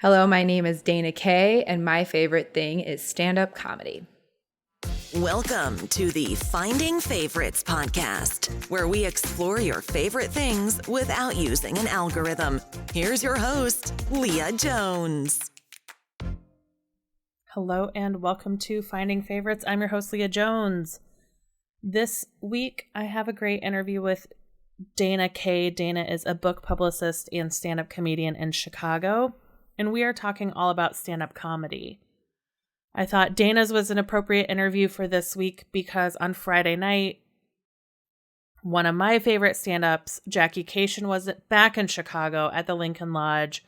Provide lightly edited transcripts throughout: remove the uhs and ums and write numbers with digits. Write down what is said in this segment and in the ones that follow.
Hello, my name is Dana Kaye, and my favorite thing is stand-up comedy. Welcome to the Finding Favorites podcast, where we explore your favorite things without using an algorithm. Here's your host, Leah Jones. Hello and welcome to Finding Favorites. I'm your host, Leah Jones. This week, I have a great interview with Dana Kaye. Dana is a book publicist and stand-up comedian in Chicago, and we are talking all about stand-up comedy. I thought Dana's was an appropriate interview for this week because on Friday night, one of my favorite stand-ups, Jackie Cation, was back in Chicago at the Lincoln Lodge.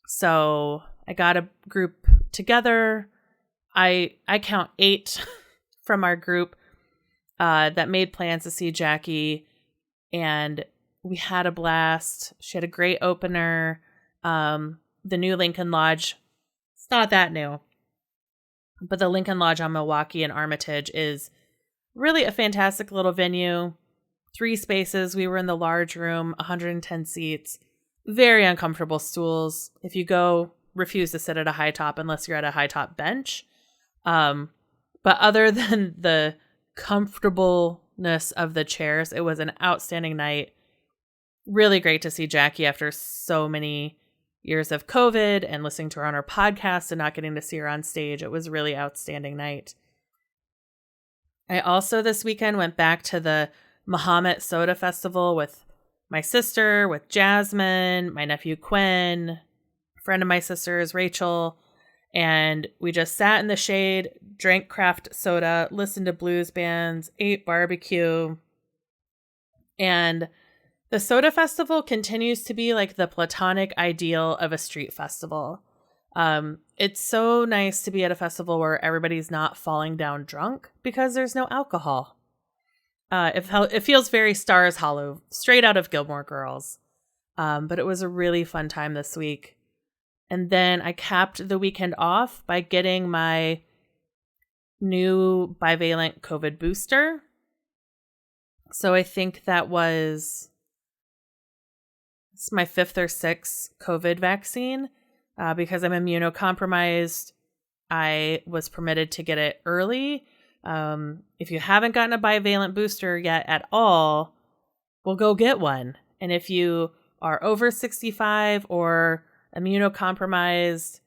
So I got a group together. I count 8 from our group that made plans to see Jackie, and we had a blast. She had a great opener. The new Lincoln Lodge, it's not that new, but the Lincoln Lodge on Milwaukee and Armitage is really a fantastic little venue. 3 spaces. We were in the large room, 110 seats, very uncomfortable stools. If you go, refuse to sit at a high top unless you're at a high top bench. But other than the comfortableness of the chairs, it was an outstanding night. Really great to see Jackie after so many years of COVID and listening to her on her podcast and not getting to see her on stage. It was a really outstanding night. I also this weekend went back to the Mahomet Soda Festival with my sister, with Jasmine, my nephew Quinn, a friend of my sister's, Rachel, and we just sat in the shade, drank craft soda, listened to blues bands, ate barbecue, and the Soda Festival continues to be like the platonic ideal of a street festival. It's so nice to be at a festival where everybody's not falling down drunk because there's no alcohol. It feels very Stars Hollow, straight out of Gilmore Girls. But it was a really fun time this week. And then I capped the weekend off by getting my new bivalent COVID booster. So I think that was... it's my 5th or 6th COVID vaccine. Because I'm immunocompromised, I was permitted to get it early. If you haven't gotten a bivalent booster yet at all, well, go get one. And if you are over 65 or immunocompromised,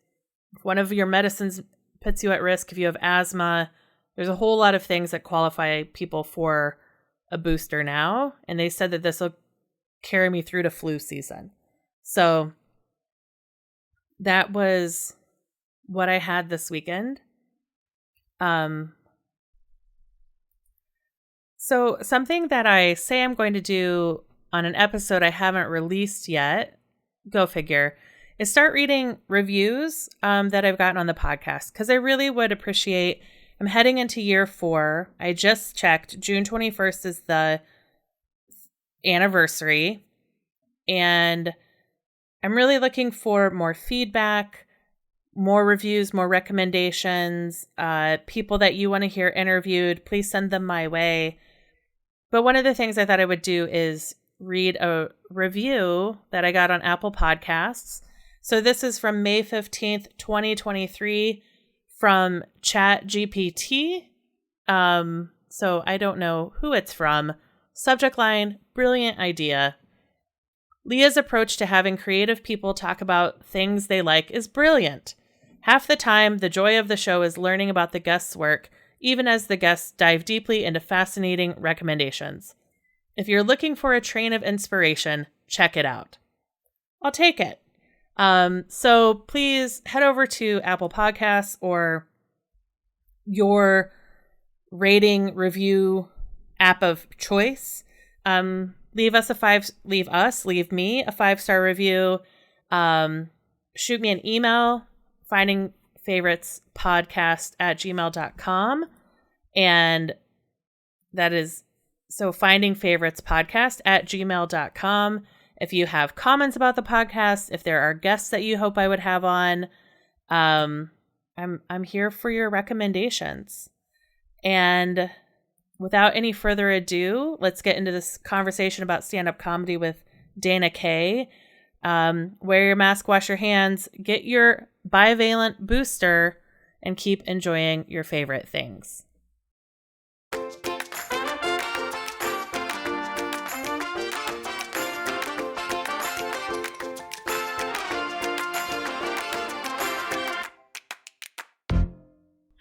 if one of your medicines puts you at risk, if you have asthma, there's a whole lot of things that qualify people for a booster now. And they said that this will carry me through to flu season. So that was what I had this weekend. So something that I say I'm going to do on an episode I haven't released yet, go figure, is start reading reviews that I've gotten on the podcast, because I really would appreciate. I'm heading into year 4. I just checked. June 21st is the anniversary, and I'm really looking for more feedback, more reviews, more recommendations, people that you want to hear interviewed. Please send them my way. But one of the things I thought I would do is read a review that I got on Apple Podcasts. So this is from May 15th, 2023 from ChatGPT. So I don't know who it's from. Subject line, brilliant idea. Leah's approach to having creative people talk about things they like is brilliant. Half the time, the joy of the show is learning about the guest's work, even as the guests dive deeply into fascinating recommendations. If you're looking for a train of inspiration, check it out. I'll take it. So please head over to Apple Podcasts or your rating review app of choice. Leave me a 5-star review. Shoot me an email, findingfavoritspodcast@gmail.com. And that is, so findingfavoritspodcast@gmail.com. If you have comments about the podcast, if there are guests that you hope I would have on, I'm here for your recommendations. And without any further ado, let's get into this conversation about stand-up comedy with Dana Kaye. Wear your mask, wash your hands, get your bivalent booster, and keep enjoying your favorite things.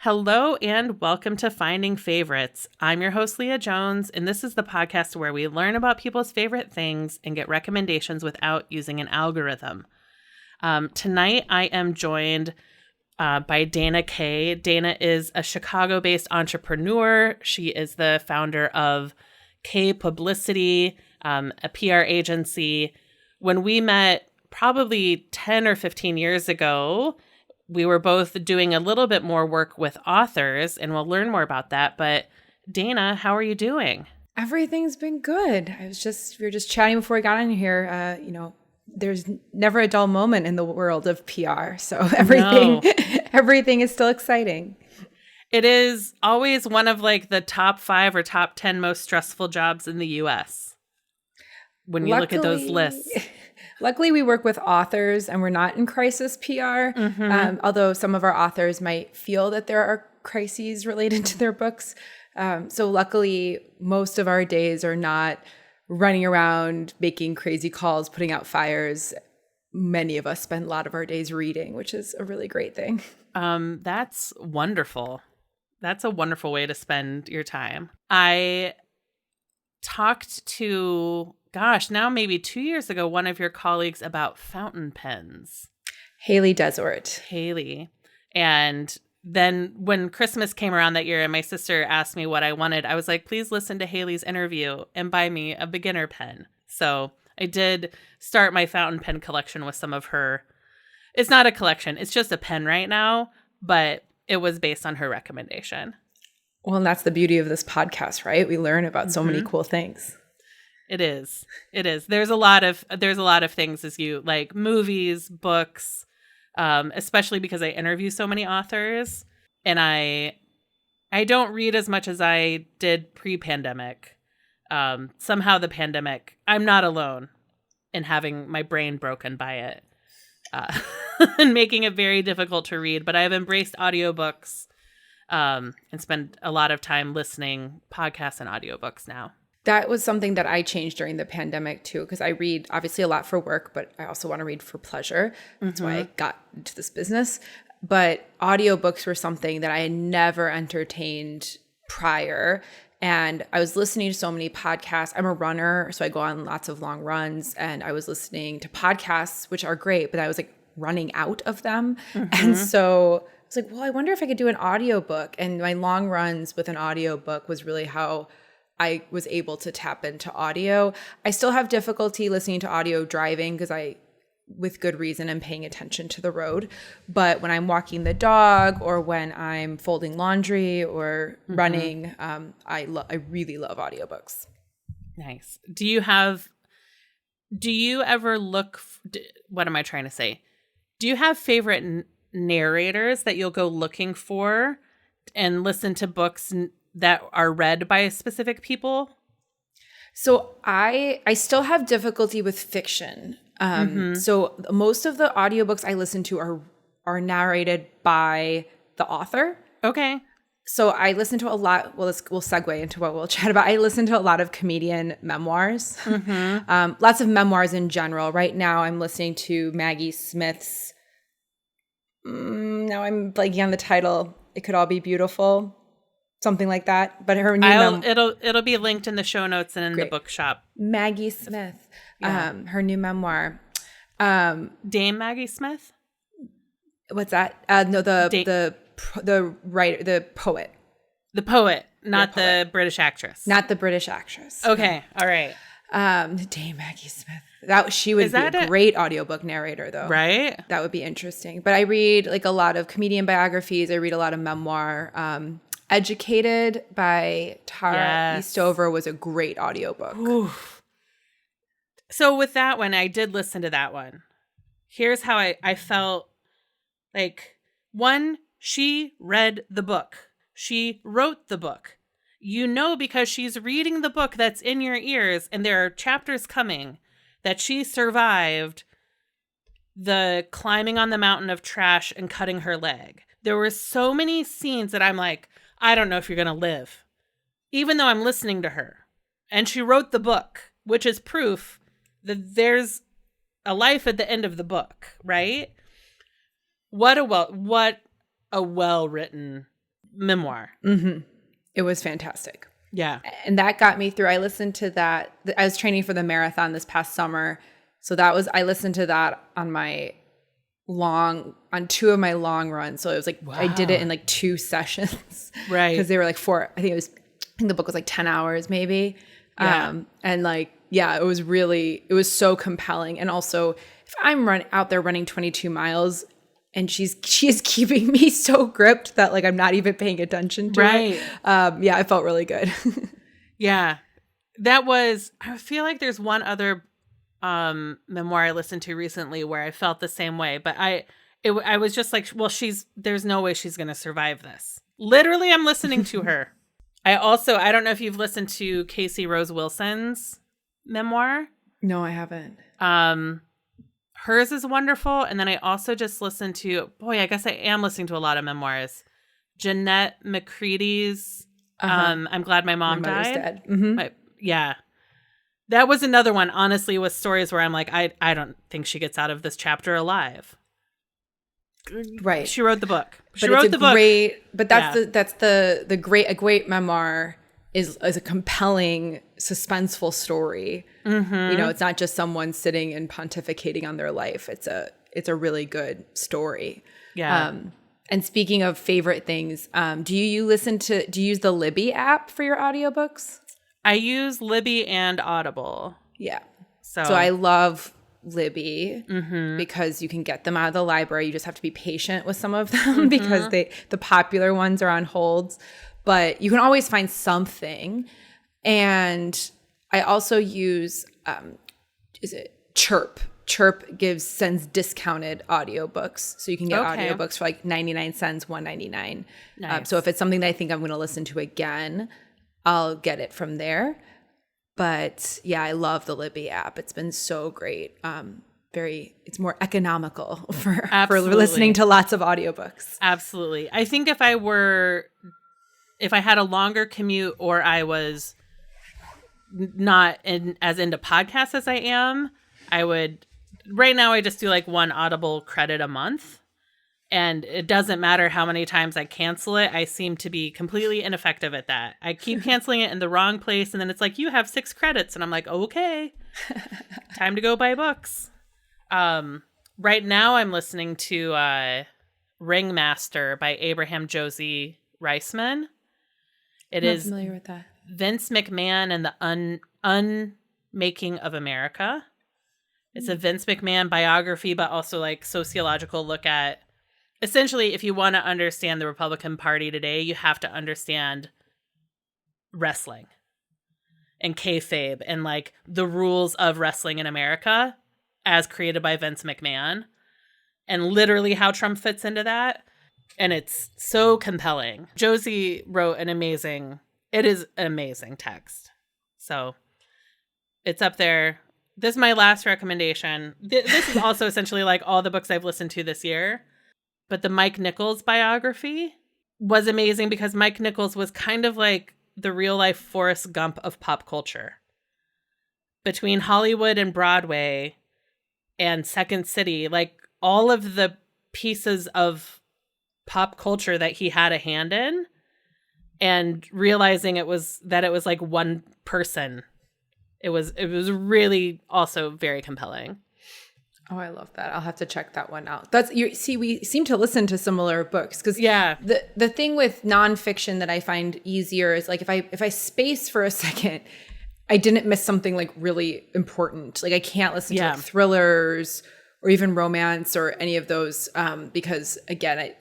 Hello and welcome to Finding Favorites. I'm your host, Leah Jones, and this is the podcast where we learn about people's favorite things and get recommendations without using an algorithm. Tonight, I am joined by Dana Kaye. Dana is a Chicago-based entrepreneur. She is the founder of Kaye Publicity, a PR agency. When we met probably 10 or 15 years ago, we were both doing a little bit more work with authors, and we'll learn more about that. But Dana, how are you doing? Everything's been good. We were just chatting before we got in here. There's never a dull moment in the world of PR. So everything is still exciting. It is always one of like the top 5 or top 10 most stressful jobs in the US when you look at those lists. Luckily, we work with authors and we're not in crisis PR, although some of our authors might feel that there are crises related to their books. So luckily, most of our days are not running around, making crazy calls, putting out fires. Many of us spend a lot of our days reading, which is a really great thing. That's wonderful. That's a wonderful way to spend your time. I talked to... now maybe 2 years ago, one of your colleagues about fountain pens. Haley Desort. Haley. And then when Christmas came around that year and my sister asked me what I wanted, I was like, please listen to Haley's interview and buy me a beginner pen. So I did start my fountain pen collection with some of her. It's not a collection. It's just a pen right now, but it was based on her recommendation. Well, and that's the beauty of this podcast, right? We learn about so many cool things. It is. There's a lot of things as you like movies, books, especially because I interview so many authors, and I don't read as much as I did pre-pandemic. Somehow the pandemic, I'm not alone in having my brain broken by it and making it very difficult to read. But I've embraced audiobooks and spend a lot of time listening podcasts and audiobooks now. That was something that I changed during the pandemic too, because I read obviously a lot for work, but I also want to read for pleasure. That's why I got into this business. But audiobooks were something that I had never entertained prior. And I was listening to so many podcasts. I'm a runner, so I go on lots of long runs. And I was listening to podcasts, which are great, but I was like running out of them. And so I was like, well, I wonder if I could do an audiobook. And my long runs with an audiobook was really how I was able to tap into audio. I still have difficulty listening to audio driving because I, with good reason, am paying attention to the road. But when I'm walking the dog or when I'm folding laundry or running, I really love audiobooks. Nice. Do you ever what am I trying to say? Do you have favorite narrators that you'll go looking for and listen to books that are read by specific people? So I still have difficulty with fiction. So most of the audiobooks I listen to are narrated by the author. Okay. So I listen to a lot. Well, we'll segue into what we'll chat about. I listen to a lot of comedian memoirs, lots of memoirs in general. Right now I'm listening to Maggie Smith's, now I'm blanking on the title. It Could All Be Beautiful. Something like that, but her new it'll be linked in the show notes and in the bookshop. Maggie Smith, her new memoir, Dame Maggie Smith. What's that? No, the writer, the poet, not the British actress, not the British actress. Okay, all right. Dame Maggie Smith. She would be a great audiobook narrator, though. Right? That would be interesting. But I read like a lot of comedian biographies. I read a lot of memoir. Educated by Tara Eastover was a great audiobook. Oof. So with that one, I did listen to that one. Here's how I felt. Like, one, she read the book. She wrote the book. You know, because she's reading the book that's in your ears and there are chapters coming, that she survived the climbing on the mountain of trash and cutting her leg. There were so many scenes that I'm like, I don't know if you're going to live, even though I'm listening to her. And she wrote the book, which is proof that there's a life at the end of the book, right? What a well-written memoir. Mm-hmm. It was fantastic. Yeah. And that got me through. I listened to that. I was training for the marathon this past summer. So I listened to that on two of my long runs. So it was like, wow. I did it in like 2 sessions. Right. Because they were like 4, I think the book was like 10 hours maybe. Yeah. And like, yeah, it was so compelling. And also if I'm out there running 22 miles and she is keeping me so gripped that like I'm not even paying attention to it. Yeah, I felt really good. Yeah. I feel like there's one other memoir I listened to recently where I felt the same way, but I was just like, well, there's no way she's going to survive this. Literally, I'm listening to her. I don't know if you've listened to Casey Rose Wilson's memoir. No, I haven't. Hers is wonderful. And then I also just listened to, I guess I am listening to a lot of memoirs. Jeanette McCready's I'm Glad My Mom Died. Dead. Mm-hmm. Yeah. That was another one, honestly, with stories where I'm like, I don't think she gets out of this chapter alive. Right. She wrote the book. A great memoir is a compelling, suspenseful story. Mm-hmm. You know, it's not just someone sitting and pontificating on their life. It's a really good story. Yeah. And speaking of favorite things, do you use the Libby app for your audiobooks? I use Libby and Audible. Yeah. So I love Libby because you can get them out of the library. You just have to be patient with some of them because the popular ones are on holds. But you can always find something. And I also use Chirp. Chirp sends discounted audiobooks. So you can get audiobooks for like 99 cents, $1.99. Nice. So if it's something that I think I'm going to listen to again, I'll get it from there. But yeah, I love the Libby app. It's been so great. It's more economical for listening to lots of audiobooks. Absolutely. I think if I had a longer commute or I was not as into podcasts as I am, right now I just do like one Audible credit a month. And it doesn't matter how many times I cancel it. I seem to be completely ineffective at that. I keep canceling it in the wrong place. And then it's like, you have 6 credits. And I'm like, okay, time to go buy books. Right now I'm listening to Ringmaster by Abraham Josie Reisman. It is familiar with that. Vince McMahon and the Unmaking of America. It's a Vince McMahon biography, but also like sociological look at, essentially, if you want to understand the Republican Party today, you have to understand wrestling and kayfabe and like the rules of wrestling in America as created by Vince McMahon and literally how Trump fits into that. And it's so compelling. Josie wrote it is an amazing text. So it's up there. This is my last recommendation. This is also essentially like all the books I've listened to this year. But the Mike Nichols biography was amazing because Mike Nichols was kind of like the real life Forrest Gump of pop culture. Between Hollywood and Broadway and Second City, like all of the pieces of pop culture that he had a hand in and realizing it was like one person. It was really also very compelling. Oh, I love that. I'll have to check that one out. We seem to listen to similar books because the thing with nonfiction that I find easier is like if I space for a second, I didn't miss something like really important. Like I can't listen to like thrillers or even romance or any of those because again,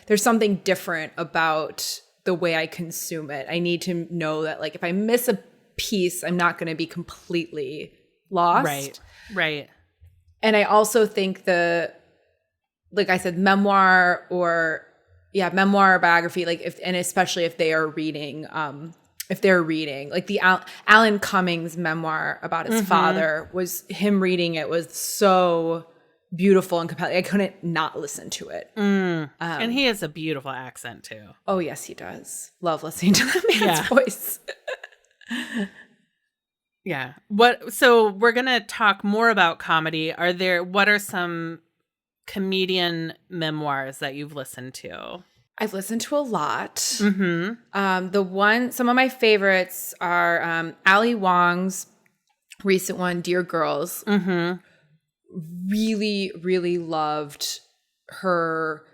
there's something different about the way I consume it. I need to know that like if I miss a piece, I'm not going to be completely lost. Right. And I also think like I said, memoir or biography, like especially if they're reading like the Alan Cummings memoir about his father him reading it was so beautiful and compelling. I couldn't not listen to it. And he has a beautiful accent too. Oh, yes, he does. Love listening to that man's voice. Yeah. So we're going to talk more about comedy. What are some comedian memoirs that you've listened to? I've listened to a lot. Mm-hmm. Some of my favorites are Ali Wong's recent one, Dear Girls. Mm-hmm. Really, really loved her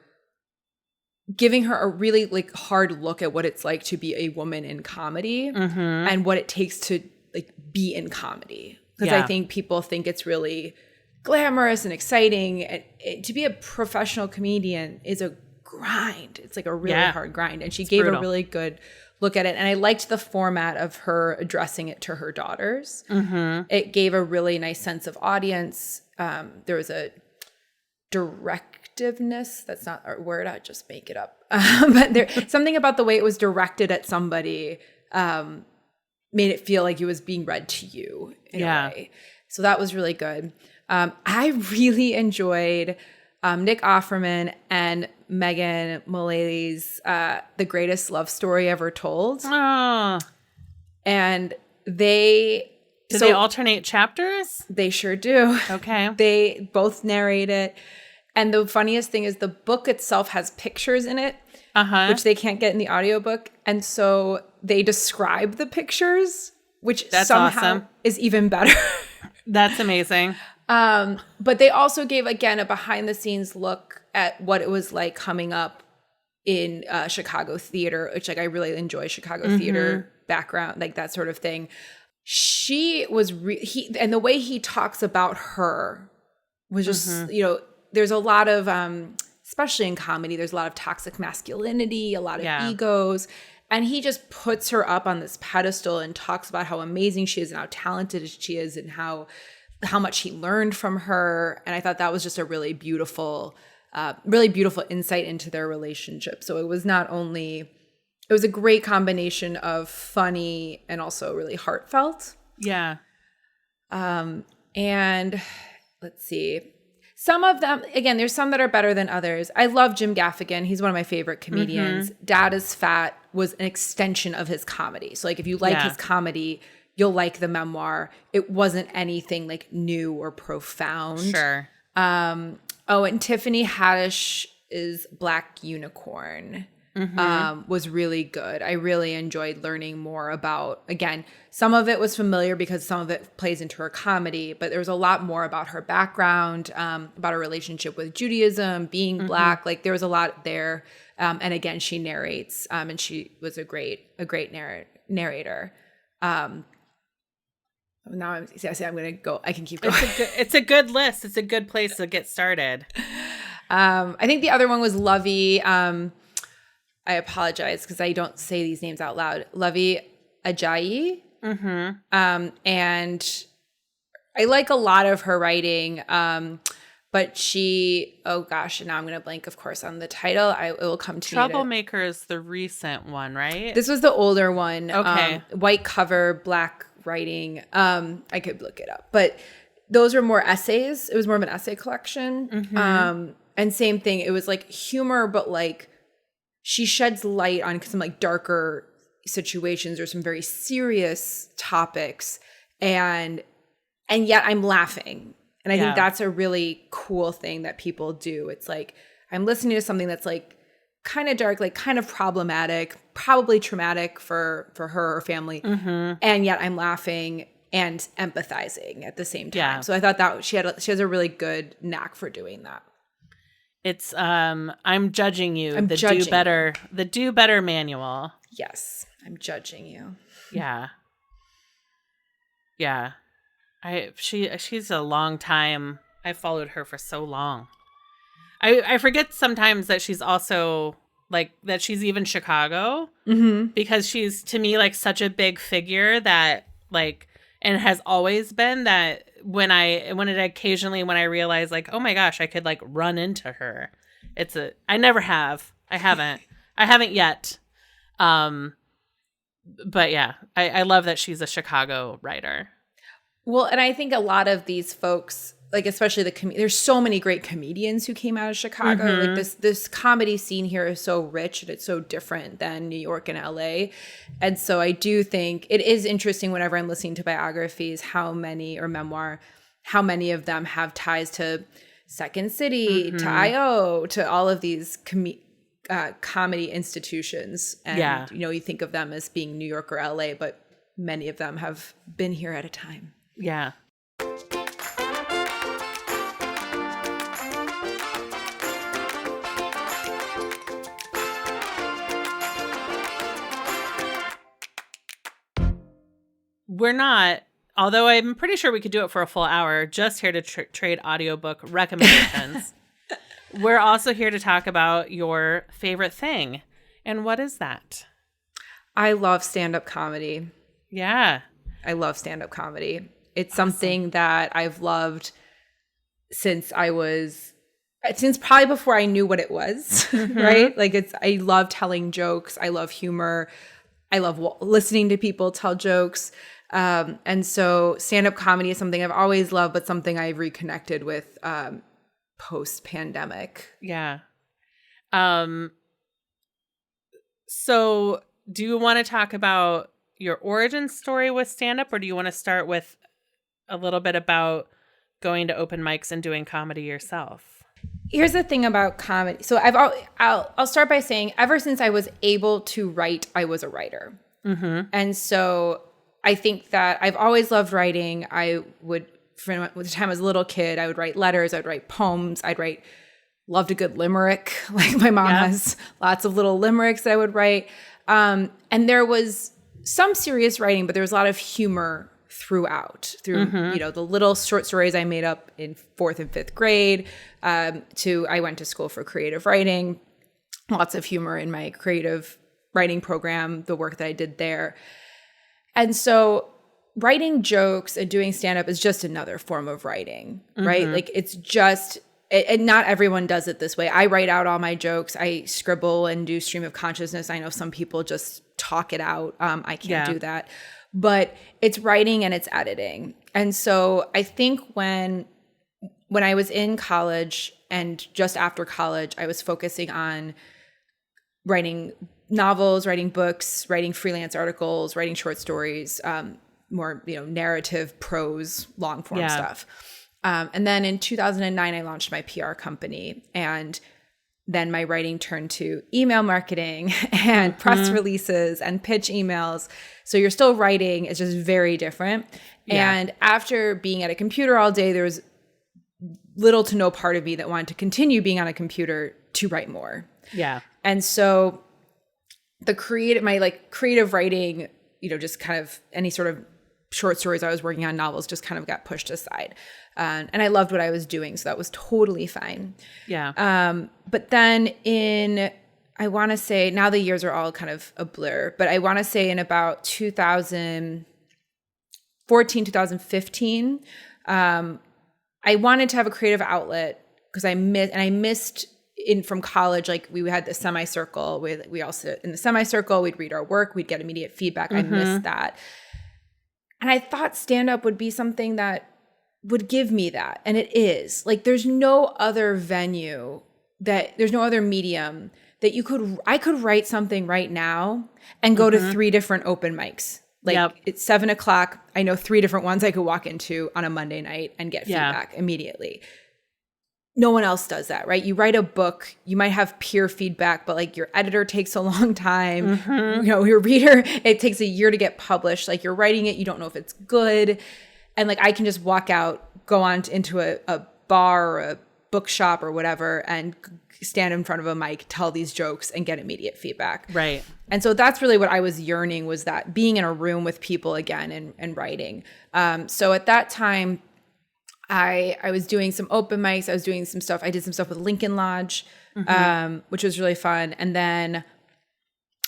giving her a really like hard look at what it's like to be a woman in comedy and what it takes to like be in comedy. Because I think people think it's really glamorous and exciting. And to be a professional comedian is a grind. It's like a really hard grind. And she gave a really good look at it. And I liked the format of her addressing it to her daughters. It gave a really nice sense of audience. There was a directiveness. That's not a word. I just make it up. But there something about the way it was directed at somebody made it feel like it was being read to you in a way. So that was really good. I really enjoyed Nick Offerman and Megan Mullaley's The Greatest Love Story Ever Told. Oh. And they alternate chapters? They sure do. Okay. They both narrate it. And the funniest thing is the book itself has pictures in it, which they can't get in the audiobook. And so they describe the pictures, which somehow is even better. That's amazing. But they also gave, again, a behind-the-scenes look at what it was like coming up in Chicago theater, which like I really enjoy Chicago theater background, like that sort of thing. She was and the way he talks about her was just, you know, there's a lot of, especially in comedy, there's a lot of toxic masculinity, a lot of egos. And he just puts her up on this pedestal and talks about how amazing she is and how talented she is and how much he learned from her. And I thought that was just a really beautiful insight into their relationship. So it was it was a great combination of funny and also really heartfelt. Yeah. And let's see. Some of them, again, there's some that are better than others. I love Jim Gaffigan. He's one of my favorite comedians. Dad is Fat was an extension of his comedy. So like if you like his comedy, you'll like the memoir. It wasn't anything like new or profound. Sure. And Tiffany Haddish is Black Unicorn. Was really good. I really enjoyed learning more about, again, some of it was familiar because some of it plays into her comedy, but there was a lot more about her background, about her relationship with Judaism, being Black. Like there was a lot there. And again, she narrates, and she was a great narrator. Now I'm going to go. I can keep going. It's a good list. It's a good place to get started. I think the other one was Lovey. I apologize because I don't say these names out loud. Lovey Ajayi. And I like a lot of her writing. But she, oh gosh, now I'm going to blank, of course, on the title. It will come to me. Troublemaker is the recent one, right? This was the older one. Okay. White cover, black writing. I could look it up. But those were more essays. It was more of an essay collection. And same thing. It was like humor, but like she sheds light on some like darker situations or some very serious topics. And yet I'm laughing. And I think that's a really cool thing that people do. It's like, I'm listening to something that's like kind of dark, like kind of problematic, probably traumatic for her or her family. And yet I'm laughing and empathizing at the same time. Yeah. So I thought that she has a really good knack for doing that. It's I'm judging you. The do better manual. Yes, I'm judging you. Yeah. Yeah. She's a long time. I followed her for so long. I forget sometimes that she's also like that she's even Chicago because she's to me like such a big figure that like and has always been that when I realize like, oh my gosh, I could like run into her. I never have. I haven't yet. But yeah, I love that she's a Chicago writer. Well, and I think a lot of these folks like especially there's so many great comedians who came out of Chicago. Like this comedy scene here is so rich and it's so different than New York and LA. And so I do think it is interesting whenever I'm listening to biographies, how many of them have ties to Second City, to IO, to all of these comedy institutions. And, you think of them as being New York or LA, but many of them have been here at a time. Yeah. We're not, although I'm pretty sure we could do it for a full hour, just here to trade audiobook recommendations. We're also here to talk about your favorite thing. And what is that? I love stand-up comedy. Yeah. I love stand-up comedy. It's something that I've loved since probably before I knew what it was, right? Like I love telling jokes. I love humor. I love listening to people tell jokes. And so stand-up comedy is something I've always loved, but something I've reconnected with post-pandemic. Yeah. So do you want to talk about your origin story with stand-up, or do you want to start with a little bit about going to open mics and doing comedy yourself? Here's the thing about comedy. So I'll start by saying ever since I was able to write, I was a writer. And so I think that I've always loved writing. I would, from the time I was a little kid, I would write letters, I'd write poems, loved a good limerick. Like my mom has lots of little limericks that I would write. And there was some serious writing, but there was a lot of humor through the little short stories I made up in 4th and 5th grade, I went to school for creative writing, lots of humor in my creative writing program, the work that I did there. And so writing jokes and doing stand-up is just another form of writing, right? Like it's just, and not everyone does it this way. I write out all my jokes. I scribble and do stream of consciousness. I know some people just talk it out. I can't do that. But it's writing and it's editing. And so I think when I was in college and just after college, I was focusing on writing novels, writing books, writing freelance articles, writing short stories, more, narrative, prose, long form stuff. And then in 2009, I launched my PR company, and then my writing turned to email marketing and press releases and pitch emails. So you're still writing, it's just very different. Yeah. And after being at a computer all day, there was little to no part of me that wanted to continue being on a computer to write more. Yeah. And so my creative writing, just kind of any sort of short stories I was working on, novels, just kind of got pushed aside. And I loved what I was doing, so that was totally fine. Yeah. But then I want to say, now the years are all kind of a blur, but I want to say in about 2014, 2015, I wanted to have a creative outlet because I missed from college, like we had the semicircle with, we all sit in the semicircle, we'd read our work, we'd get immediate feedback. I missed that. And I thought stand-up would be something that would give me that. And it is. Like there's no other venue there's no other medium that I could write something right now and go to 3 different open mics. Like it's 7:00. I know 3 different ones I could walk into on a Monday night and get feedback immediately. No one else does that, right? You write a book, you might have peer feedback, but like your editor takes a long time. Your reader, it takes a year to get published. Like you're writing it, you don't know if it's good. And like I can just walk out, go on into a bar or a bookshop or whatever and stand in front of a mic, tell these jokes and get immediate feedback. Right. And so that's really what I was yearning, was that being in a room with people again and writing. So at that time, I was doing some open mics. I was doing some stuff. I did some stuff with Lincoln Lodge, which was really fun. And then,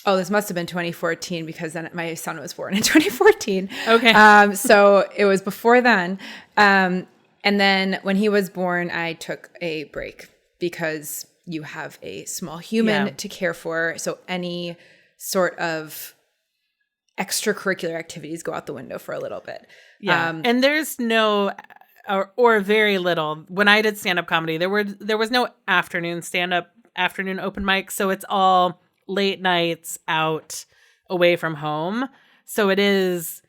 this must have been 2014 because then my son was born in 2014. Okay. So it was before then. And then when he was born, I took a break because you have a small human to care for. So any sort of extracurricular activities go out the window for a little bit. Yeah. And there's no or very little. When I did stand-up comedy, there was no afternoon open mic, so it's all late nights out away from home. So it is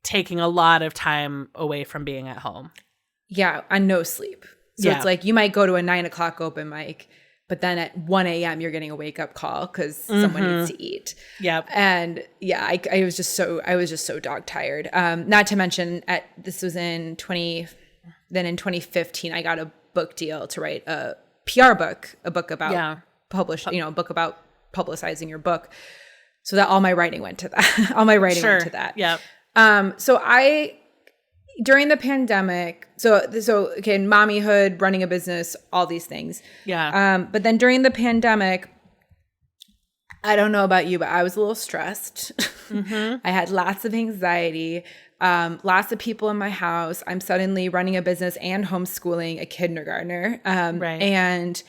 taking a lot of time away from being at home. Yeah, and no sleep. So it's like you might go to a 9 o'clock open mic, but then at 1 a.m. you're getting a wake up call because someone needs to eat. Yep. And yeah, I was just so dog tired. Not to mention this was in 2015, I got a book deal to write a PR book, a book about a book about publicizing your book. So that all my writing went to that. Went to that. Yep. So during the pandemic, so again, mommyhood, running a business, all these things. Yeah. But then during the pandemic, I don't know about you, but I was a little stressed. I had lots of anxiety, lots of people in my house. I'm suddenly running a business and homeschooling a kindergartner. Right. And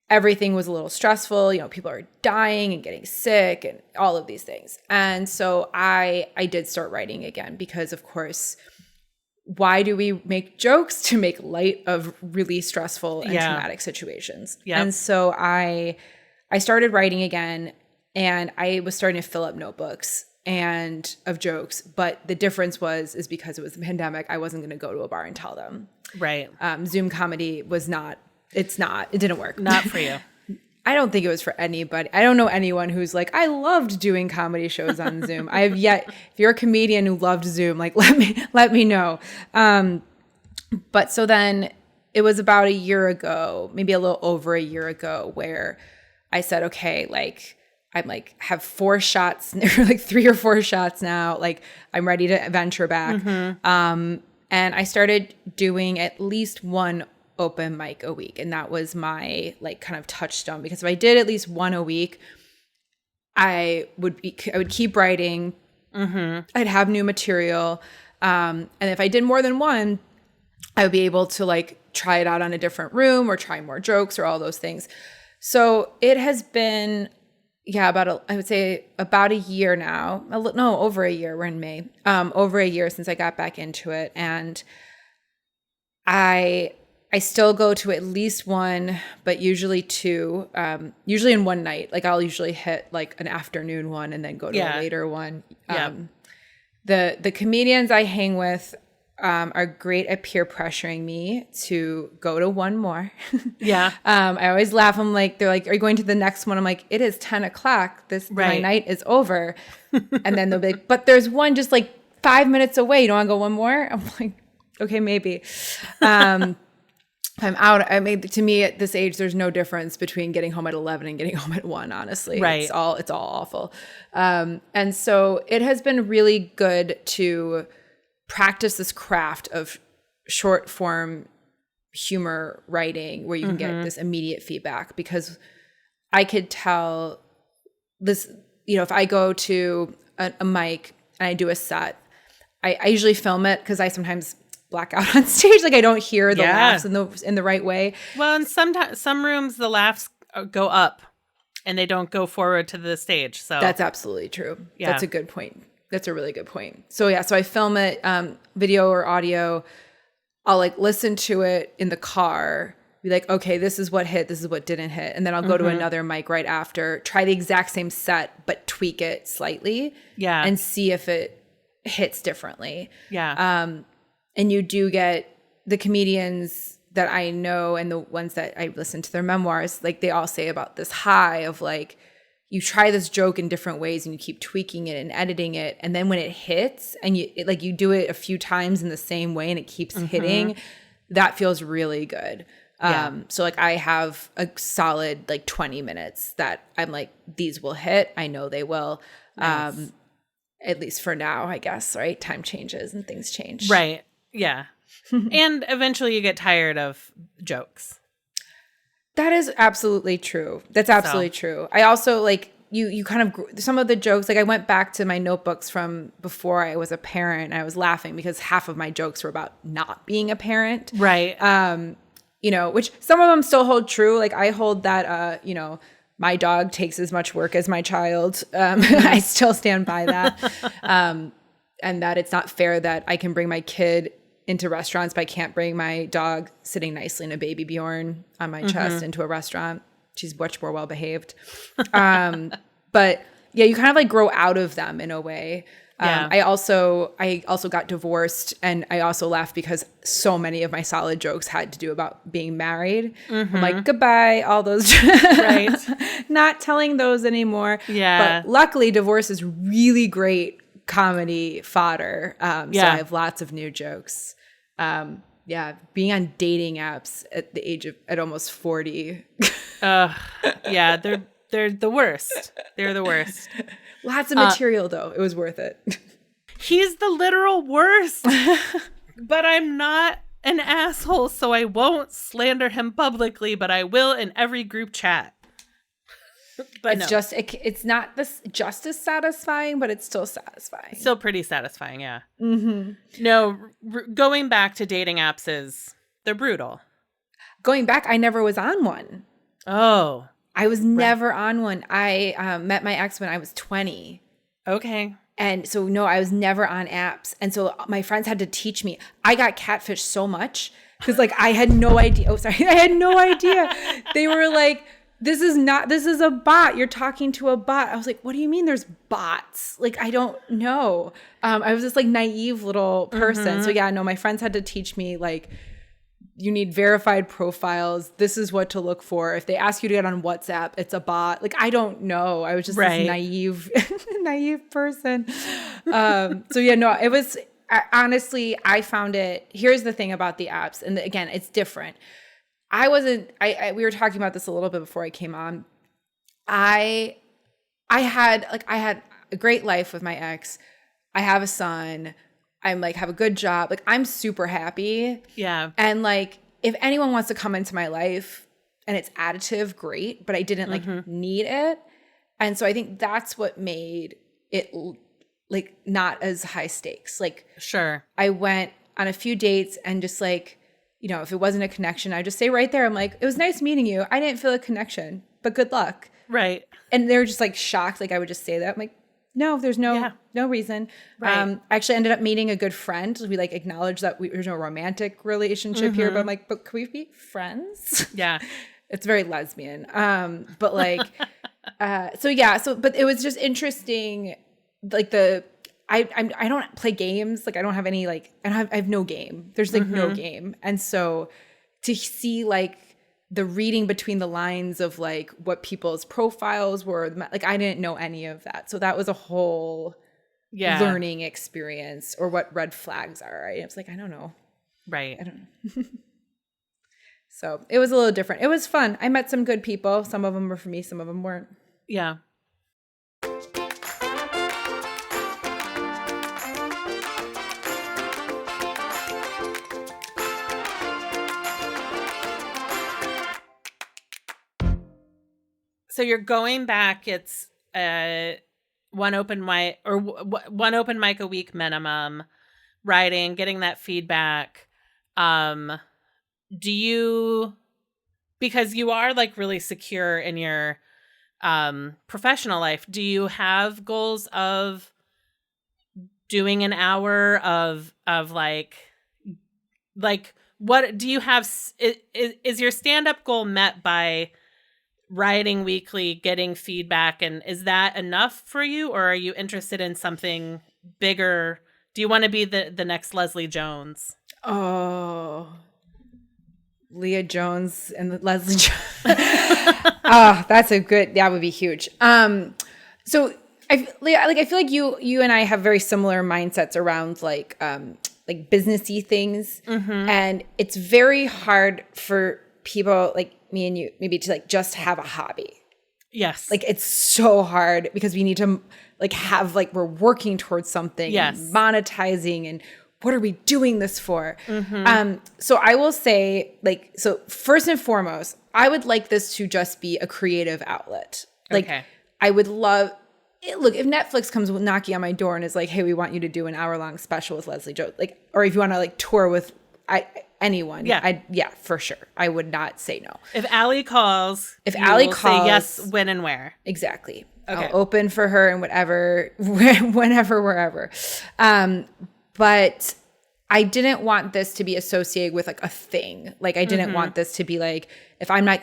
everything was a little stressful. You know, people are dying and getting sick and all of these things. And so I did start writing again because, of course, why do we make jokes to make light of really stressful and traumatic situations? Yep. And so I started writing again, and I was starting to fill up notebooks and of jokes. But the difference is because it was the pandemic, I wasn't going to go to a bar and tell them. Right. Zoom comedy it didn't work. Not for you. I don't think it was for anybody. I don't know anyone who's like, I loved doing comedy shows on Zoom. If you're a comedian who loved Zoom, like let me know. But so then it was about a year ago, maybe a little over a year ago, where I said, okay, like I'm like have 4 shots, like 3 or 4 shots now. Like I'm ready to venture back. And I started doing at least one open mic a week, and that was my like kind of touchstone, because if I did at least one a week, I would keep writing. I'd have new material, and if I did more than one, I would be able to like try it out on a different room or try more jokes or all those things. So it has been I would say about a year now. No, over a year. We're in May. Over a year since I got back into it, and I still go to at least one, but usually 2, usually in one night. Like I'll usually hit like an afternoon one and then go to a later one. The comedians I hang with are great at peer pressuring me to go to one more. I always laugh. I'm like, they're like, are you going to the next one? I'm like, it is 10 o'clock. My night is over. And then they'll be like, but there's one just like 5 minutes away. You don't want to go one more? I'm like, okay, maybe. I'm out. I mean, to me at this age, there's no difference between getting home at 11 and getting home at 1, honestly. Right. It's all awful. And so it has been really good to practice this craft of short form humor writing where you can get this immediate feedback, because I could tell this, you know, if I go to a mic and I do a set, I usually film it because I sometimes black out on stage. Like I don't hear the laughs in the right way. Well, and sometimes some rooms the laughs go up and they don't go forward to the stage. So that's absolutely true. Yeah. That's a good point. That's a really good point. So so I film it, video or audio. I'll like listen to it in the car, be like, okay, this is what hit, this is what didn't hit. And then I'll go to another mic right after, try the exact same set, but tweak it slightly. Yeah. And see if it hits differently. Yeah. And you do get the comedians that I know and the ones that I listen to their memoirs, like they all say about this high of like, you try this joke in different ways and you keep tweaking it and editing it. And then when it hits and you do it a few times in the same way and it keeps hitting, that feels really good. So like I have a solid like 20 minutes that I'm like, these will hit. I know they will. Nice. At least for now, I guess, right? Time changes and things change. Right. Yeah. And eventually you get tired of jokes. That is absolutely true. That's absolutely true. I also like you kind of some of the jokes, like I went back to my notebooks from before I was a parent, and I was laughing because half of my jokes were about not being a parent. Right. You know, which some of them still hold true. Like I hold that, you know, my dog takes as much work as my child. I still stand by that. And that it's not fair that I can bring my kid into restaurants, but I can't bring my dog sitting nicely in a baby Bjorn on my chest into a restaurant. She's much more well behaved. But yeah, you kind of like grow out of them in a way. Yeah. I also got divorced, and I also laughed because so many of my solid jokes had to do about being married. I'm like, goodbye, all those. Right. Not telling those anymore. Yeah. But luckily, divorce is really great comedy fodder. So I have lots of new jokes. Being on dating apps at the age of almost 40. Yeah, they're the worst. They're the worst. Lots of material though. It was worth it. He's the literal worst. But I'm not an asshole, so I won't slander him publicly, but I will in every group chat. But it's not just as satisfying, but it's still satisfying. Still pretty satisfying, yeah. No, going back to dating apps they're brutal. Going back, I never was on one. Oh. I was never on one. I met my ex when I was 20. Okay. And so, no, I was never on apps. And so my friends had to teach me. I got catfished so much because like I had no idea. Oh, sorry. I had no idea. They were like, this is a bot. You're talking to a bot. I was like, what do you mean there's bots? Like, I don't know. I was this like naive little person. So yeah, no, my friends had to teach me like, you need verified profiles. This is what to look for. If they ask you to get on WhatsApp, it's a bot. Like, I don't know. I was just this naive person. So yeah, no, it was, honestly, I found it, here's the thing about the apps. And again, it's different. We were talking about this a little bit before I came on. I had a great life with my ex. I have a son. I'm like, have a good job. Like, I'm super happy. Yeah. And like, if anyone wants to come into my life and it's additive, great. But I didn't like need it. And so I think that's what made it like not as high stakes. Like, sure. I went on a few dates and just like, you know, if it wasn't a connection, I just say right there, I'm like, it was nice meeting you. I didn't feel a connection, but good luck. Right. And they were just like shocked. Like I would just say that. I'm like, no, there's no reason. Right. I actually ended up meeting a good friend. We like acknowledged that there's no romantic relationship here, but I'm like, but can we be friends? Yeah. It's very lesbian. But like, but it was just interesting. Like I don't play games. Like I don't have any, like, I have no game. There's like no game. And so to see like the reading between the lines of like what people's profiles were, like I didn't know any of that. So that was a whole learning experience, or what red flags are. Right? It's like, I don't know. Right. I don't know. So it was a little different. It was fun. I met some good people. Some of them were for me. Some of them weren't. Yeah. So you're going back. It's one open mic a week minimum, writing, getting that feedback. Do you, because you are like really secure in your professional life, do you have goals of doing an hour of like what do you have? Is your stand-up goal met by writing weekly, getting feedback, and is that enough for you, or are you interested in something bigger? Do you want to be the next Leslie Jones? Oh, Leah Jones and Leslie Jones. Oh, that would be huge. So I feel like you and I have very similar mindsets around like businessy things, and it's very hard for people like me and you maybe to like just have a hobby. Yes. Like it's so hard because we need to like have like we're working towards something, yes, and monetizing, and what are we doing this for? So I will say, like, so first and foremost, I would like this to just be a creative outlet. Like, okay. I would love, look, if Netflix comes knocking on my door and is like, hey, we want you to do an hour-long special with Leslie Jones, like, or if you want to like tour with anyone, yeah, for sure, I would not say no. If Allie calls, say yes, when and where. Exactly. Okay. I'll open for her and whatever, whenever, wherever. But I didn't want this to be associated with like a thing. Like I didn't want this to be like, if I'm not,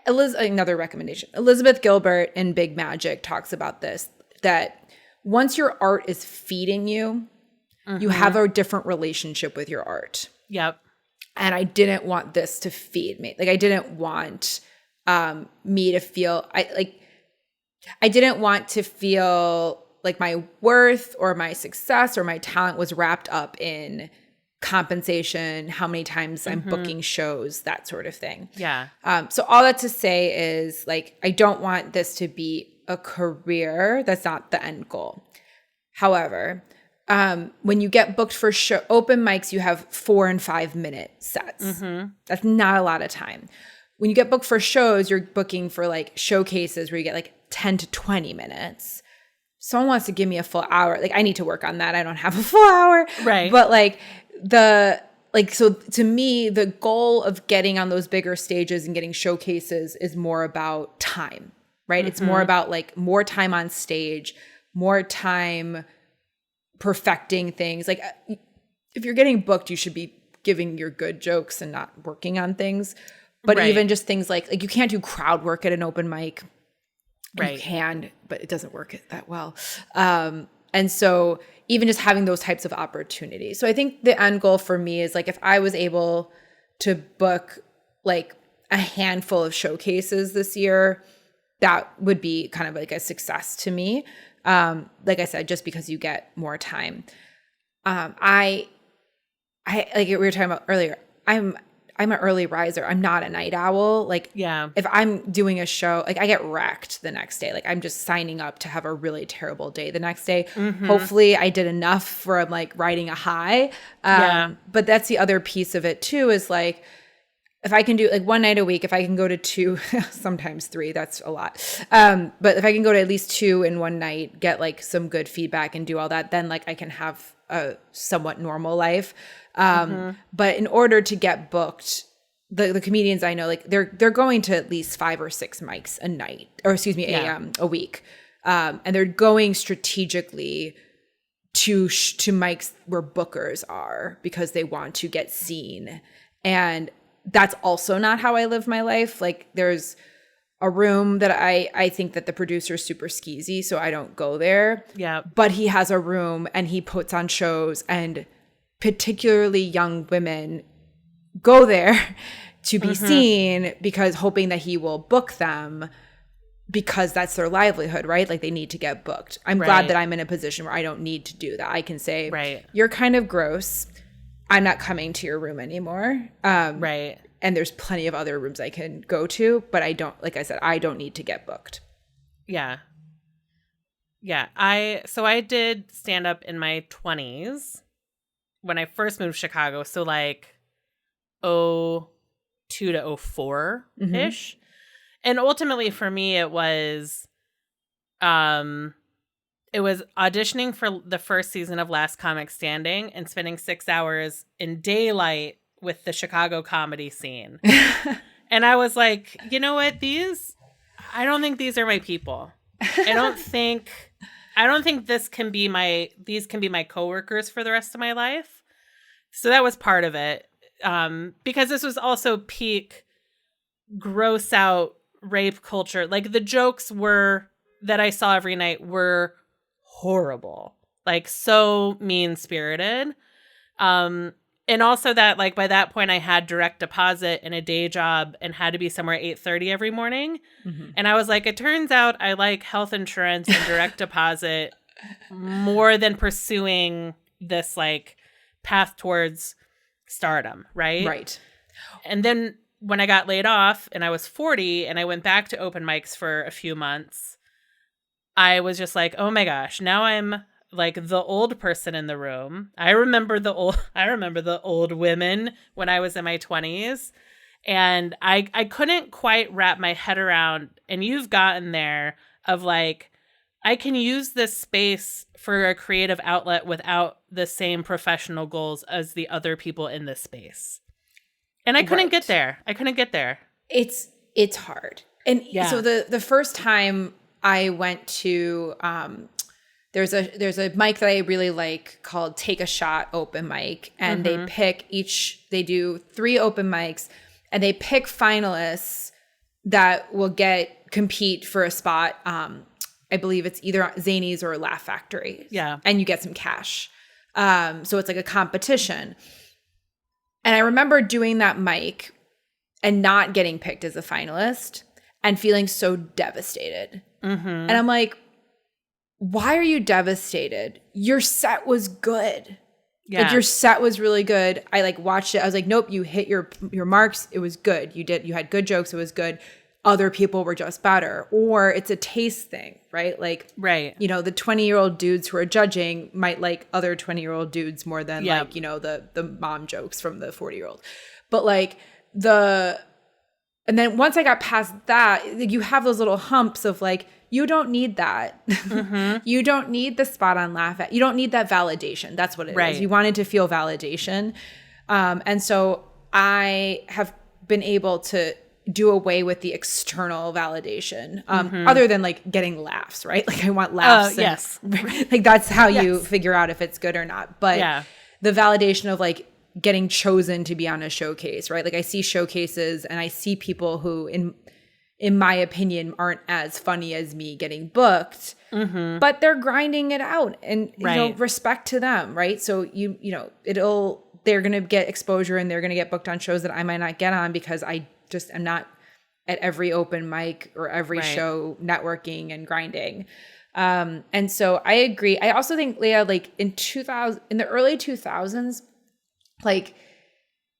another recommendation, Elizabeth Gilbert in Big Magic talks about this, that once your art is feeding you, you have a different relationship with your art. Yep. And I didn't want this to feed me. Like I didn't want me to feel, I didn't want to feel like my worth or my success or my talent was wrapped up in compensation, how many times I'm booking shows, that sort of thing. Yeah. So all that to say is like, I don't want this to be a career. That's not the end goal. However, when you get booked for open mics, you have 4 and 5 minute sets. That's not a lot of time. When you get booked for shows, you're booking for like showcases where you get like 10 to 20 minutes. Someone wants to give me a full hour. Like I need to work on that. I don't have a full hour. Right. But so to me, the goal of getting on those bigger stages and getting showcases is more about time, right? It's more about like more time on stage, more time perfecting things. Like if you're getting booked, you should be giving your good jokes and not working on things. But even just things like you can't do crowd work at an open mic. Right. You can, but it doesn't work that well. And so even just having those types of opportunities. So I think the end goal for me is like if I was able to book like a handful of showcases this year, that would be kind of like a success to me. Like I said, just because you get more time. I like we were talking about earlier, I'm an early riser. I'm not a night owl. Like, if I'm doing a show, like I get wrecked the next day. Like I'm just signing up to have a really terrible day the next day. Hopefully I did enough for like riding a high. But that's the other piece of it too, is like, if I can do like one night a week, if I can go to 2, sometimes 3, that's a lot. But if I can go to at least 2 in one night, get like some good feedback and do all that, then like I can have a somewhat normal life. But in order to get booked, the comedians I know, like they're going to at least 5 or 6 mics a night, or excuse me, a week. And they're going strategically to mics where bookers are because they want to get seen. And that's also not how I live my life. Like there's a room that I think that the producer's super skeezy, so I don't go there. Yeah. But he has a room and he puts on shows, and particularly young women go there to be seen because hoping that he will book them because that's their livelihood, right? Like they need to get booked. I'm glad that I'm in a position where I don't need to do that. I can say, you're kind of gross. I'm not coming to your room anymore. And there's plenty of other rooms I can go to, but I don't, like I said, I don't need to get booked. Yeah. I did stand up in my 20s when I first moved to Chicago. So like 02 to 04-ish. And ultimately for me, it was auditioning for the first season of Last Comic Standing and spending 6 hours in daylight with the Chicago comedy scene. And I was like, you know what? I don't think these are my people. I don't think these can be my coworkers for the rest of my life. So that was part of it. Because this was also peak gross out rape culture. Like the jokes that I saw every night were horrible, like so mean spirited. And also that like by that point I had direct deposit and a day job and had to be somewhere at 8:30 every morning. And I was like, it turns out I like health insurance and direct deposit more than pursuing this like path towards stardom. Right. And then when I got laid off and I was 40 and I went back to open mics for a few months, I was just like, oh my gosh, now I'm like the old person in the room. I remember the old women when I was in my 20s, and I couldn't quite wrap my head around, and you've gotten there, of like, I can use this space for a creative outlet without the same professional goals as the other people in this space. And I couldn't get there. It's hard. And so the first time I went to there's a mic that I really like called Take a Shot Open Mic, and they do 3 open mics, and they pick finalists that will compete for a spot. I believe it's either Zanies or Laugh Factory. Yeah. And you get some cash. So it's like a competition. And I remember doing that mic and not getting picked as a finalist and feeling so devastated. And I'm like, why are you devastated? Your set was good. Yeah. Like, your set was really good. I like watched it. I was like, nope, you hit your marks. It was good. You had good jokes. It was good. Other people were just better. Or it's a taste thing, right? Like, right. You know, the 20-year-old dudes who are judging might like other 20-year-old dudes more than like, you know, the mom jokes from the 40-year-old. But like and then once I got past that, you have those little humps of like, you don't need that. You don't need the spot on Laugh At. You don't need that validation. That's what it is. You wanted to feel validation. And so I have been able to do away with the external validation, other than like getting laughs, right? Like I want laughs. Yes. Like that's how you figure out if it's good or not. But the validation of like getting chosen to be on a showcase, right? Like I see showcases and I see people who in my opinion aren't as funny as me getting booked, but they're grinding it out, and you know, respect to them, right? So you know, they're going to get exposure and they're going to get booked on shows that I might not get on because I just am not at every open mic or every show networking and grinding. And so I agree. I also think, Leah, like in the early 2000s, like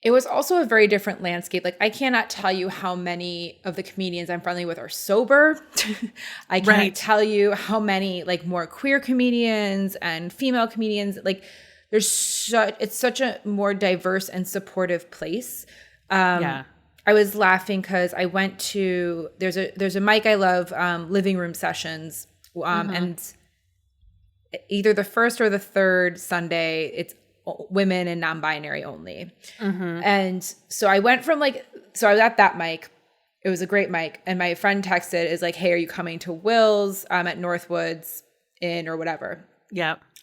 it was also a very different landscape. Like I cannot tell you how many of the comedians I'm friendly with are sober. I can't tell you how many like more queer comedians and female comedians, like it's such a more diverse and supportive place. I was laughing because I went to there's a mic I love, Living Room Sessions, and either the first or the third Sunday it's women and non-binary only. And so I went from I was at that mic. It was a great mic, and my friend texted is like, hey, are you coming to Will's at Northwoods Inn or whatever?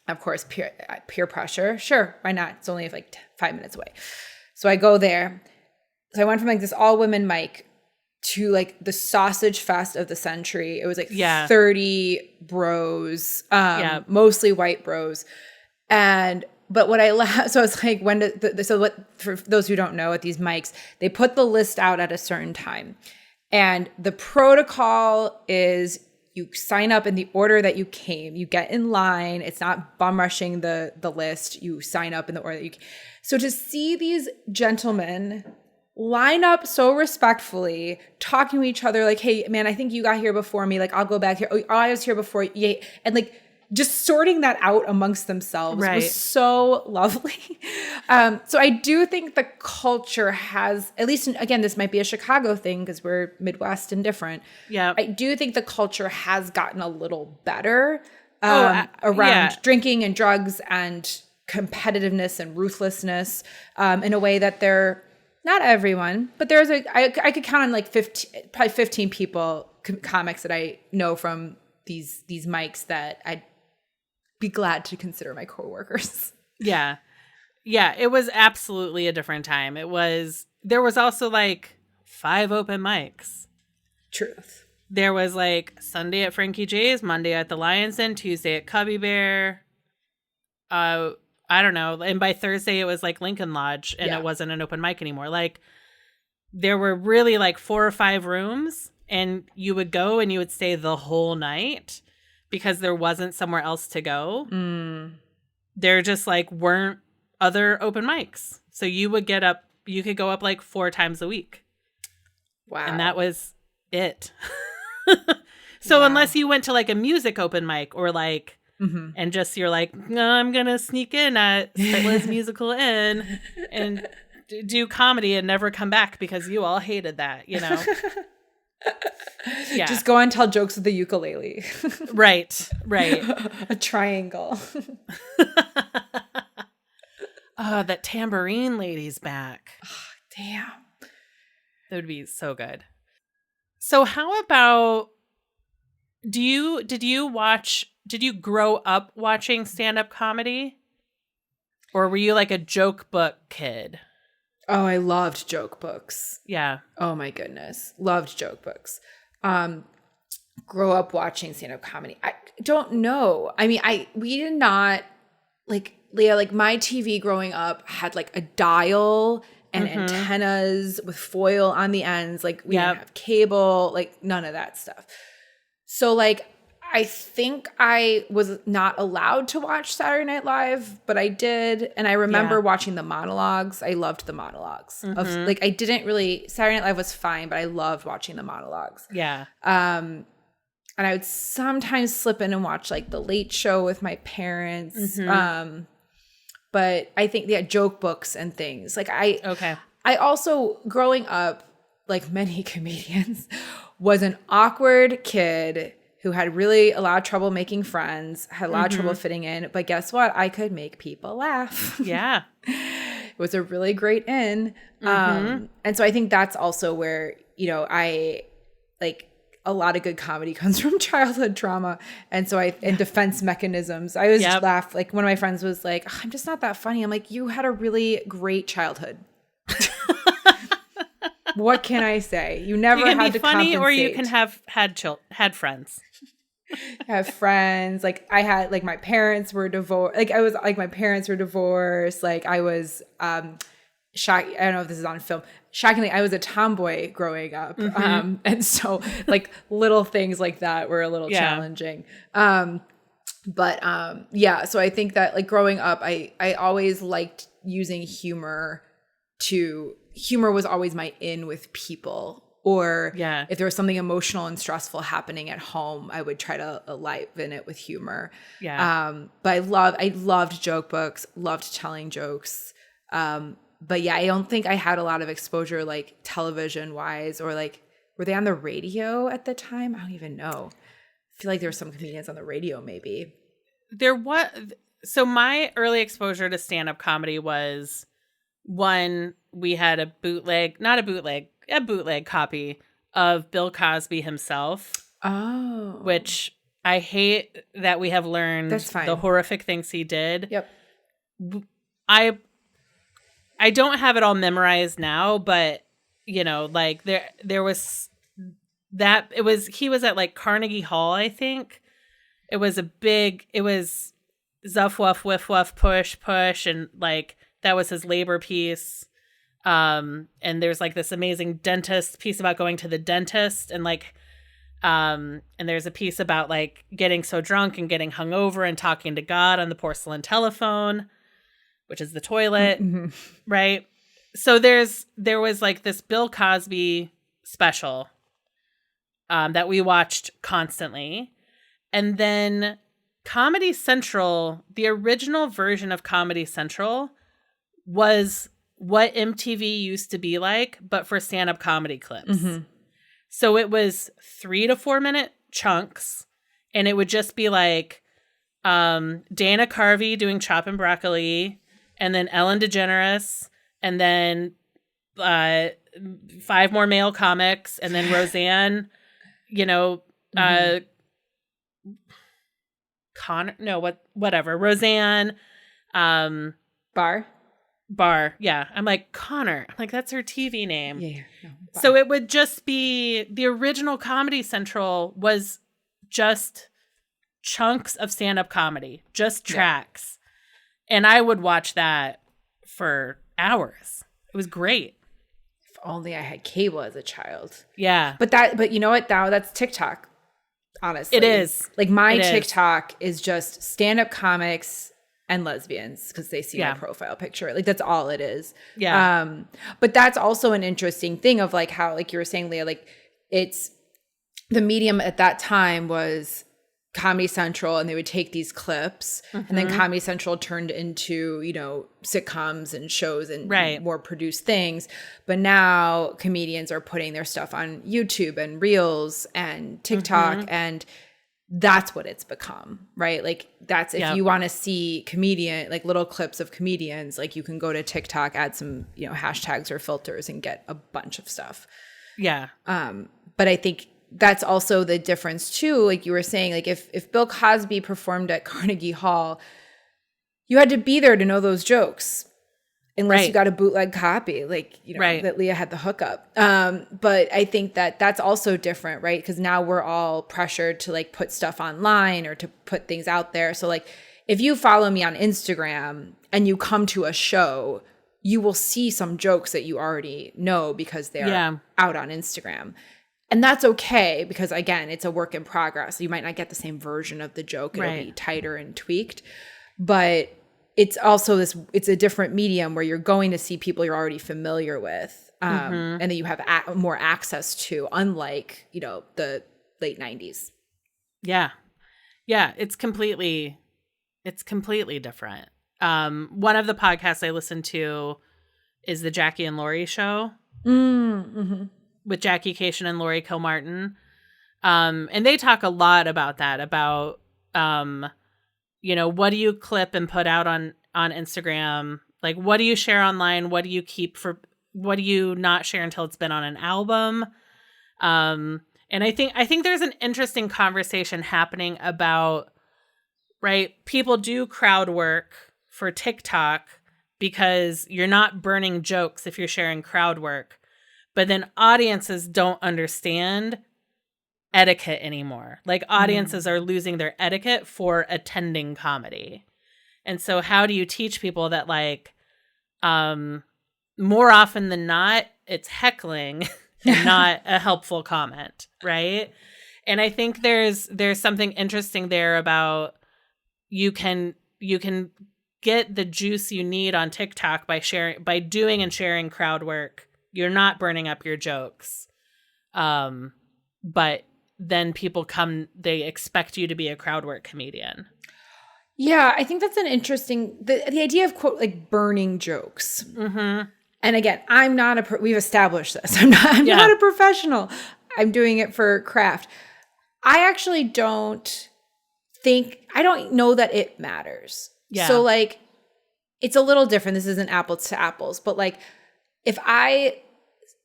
Of course, peer pressure. Sure, why not? It's only like 5 minutes away. So I go there. So I went from like this all women mic to like the sausage fest of the century. It was like 30 bros, mostly white bros. But what so it's like for those who don't know, at these mics, they put the list out at a certain time. And the protocol is you sign up in the order that you came. You get in line. It's not bum rushing the list. You sign up in the order that you came. So to see these gentlemen line up so respectfully, talking to each other like, hey, man, I think you got here before me. Like, I'll go back here. Oh, I was here before you. And like, just sorting that out amongst themselves was so lovely. So I do think the culture has, at least, again, this might be a Chicago thing because we're Midwest and different. I do think the culture has gotten a little better around drinking and drugs and competitiveness and ruthlessness in a way that they're, not everyone, but there's I could count on like 15 people, comics that I know from these mics that I'd be glad to consider my coworkers. Yeah, it was absolutely a different time. There was also like 5 open mics. Truth. There was like Sunday at Frankie J's, Monday at the Lion's Den, Tuesday at Cubby Bear. I don't know. And by Thursday it was like Lincoln Lodge, and it wasn't an open mic anymore. Like there were really like 4 or 5 rooms, and you would go and you would stay the whole night because there wasn't somewhere else to go. There just like weren't other open mics. So you could go up like 4 times a week. Wow. And that was it. So unless you went to like a music open mic or like, and just you're like, no, I'm going to sneak in at Liz Musical Inn and do comedy and never come back because you all hated that, you know? Just go and tell jokes with the ukulele. Right. A triangle. Oh, that tambourine lady's back. Oh, damn. That would be so good. So how about did you grow up watching stand-up comedy? Or were you like a joke book kid? Oh, I loved joke books. Yeah. Oh my goodness. Loved joke books. Grow up watching stand-up comedy. I don't know. I mean, we did not, like, Leah, like my TV growing up had like a dial and antennas with foil on the ends. Like we didn't have cable, like none of that stuff. So like, I think I was not allowed to watch Saturday Night Live, but I did. And I remember watching the monologues. I loved the monologues. Of like, I didn't really, Saturday Night Live was fine, but I loved watching the monologues. Yeah. And I would sometimes slip in and watch like The Late Show with my parents. But I think joke books and things. Like I also, growing up, like many comedians, was an awkward kid who had really a lot of trouble making friends, had a lot of trouble fitting in. But guess what? I could make people laugh. Yeah. It was a really great in. And so I think that's also where, you know, I like a lot of good comedy comes from childhood trauma. And so and defense mechanisms. I always laugh. Like one of my friends was like, I'm just not that funny. I'm like, you had a really great childhood. What can I say? You never had to funny, compensate. or you can have had friends. Have friends. Like I had, like my parents were divorced. Like I was, like my parents were divorced. Like I was, shocked. I don't know if this is on film. Shockingly, I was a tomboy growing up. And so like little things like that were a little challenging. So I think that like growing up, I always liked using humor was always my in with people. Or if there was something emotional and stressful happening at home, I would try to liven it with humor. But I loved joke books, loved telling jokes. But yeah, I don't think I had a lot of exposure like television wise, or like, were they on the radio at the time? I don't even know. I feel like there were some comedians on the radio maybe. So my early exposure to stand-up comedy was we had a bootleg copy of Bill Cosby himself. Oh. Which I hate that we have learned the horrific things he did. Yep. I don't have it all memorized now, but you know, like there was that he was at like Carnegie Hall, I think. It was Zuff Wuff Whiff Wuff Push Push, and like that was his labor piece. And there's like this amazing dentist piece about going to the dentist, and like and there's a piece about like getting so drunk and getting hungover and talking to God on the porcelain telephone, which is the toilet, right? So there was like this Bill Cosby special that we watched constantly. And then Comedy Central, the original version of Comedy Central was what MTV used to be like, but for stand-up comedy clips. So it was 3 to 4 minute chunks, and it would just be like Dana Carvey doing Choppin' Broccoli, and then Ellen DeGeneres, and then 5 more male comics, and then Roseanne, you know, Roseanne, Barr. Yeah. I'm like, Connor. I'm like, that's her TV name. Yeah. No, so it would just be, the original Comedy Central was just chunks of stand-up comedy, just tracks. And I would watch that for hours. It was great. If only I had cable as a child. Yeah. But you know what? That's TikTok. Honestly. It is. Like my TikTok is just stand-up comics and lesbians, because they see my profile picture. Like that's all it is. Yeah. But that's also an interesting thing of like how, like you were saying, Leah, like it's the medium at that time was Comedy Central, and they would take these clips, and then Comedy Central turned into, you know, sitcoms and shows and more produced things. But now comedians are putting their stuff on YouTube and Reels and TikTok, and that's what it's become, right? Like that's, if you want to see like little clips of comedians, like you can go to TikTok, add some, you know, hashtags or filters and get a bunch of stuff. Yeah. But I think that's also the difference too. Like you were saying, like if Bill Cosby performed at Carnegie Hall, you had to be there to know those jokes. Unless you got a bootleg copy, like, that Leah had the hookup. But I think that that's also different, right? Because now we're all pressured to like put stuff online or to put things out there. So like if you follow me on Instagram and you come to a show, you will see some jokes that you already know because they're out on Instagram. And that's okay because, again, it's a work in progress. You might not get the same version of the joke. It'll be tighter and tweaked. But it's also it's a different medium where you're going to see people you're already familiar with and that you have more access to, unlike, the late 90s. Yeah. Yeah. It's completely different. One of the podcasts I listen to is the Jackie and Laurie show with Jackie Cation and Laurie Kilmartin. And they talk a lot about that, about, what do you clip and put out on Instagram? Like, what do you share online? What do you keep what do you not share until it's been on an album? And I think there's an interesting conversation happening about, right? People do crowd work for TikTok because you're not burning jokes if you're sharing crowd work, but then audiences don't understand etiquette anymore. Like audiences are losing their etiquette for attending comedy. And so how do you teach people that, like, more often than not, it's heckling and not a helpful comment, right? And I think there's something interesting there about you can get the juice you need on TikTok by doing and sharing crowd work. You're not burning up your jokes. But then people they expect you to be a crowd work comedian. Yeah, I think that's an interesting, the idea of, quote, like burning jokes. Mm-hmm. And again, I'm not we've established this. I'm not a professional. I'm doing it for craft. I actually don't know that it matters. Yeah. So like, it's a little different. This isn't apples to apples, but like if I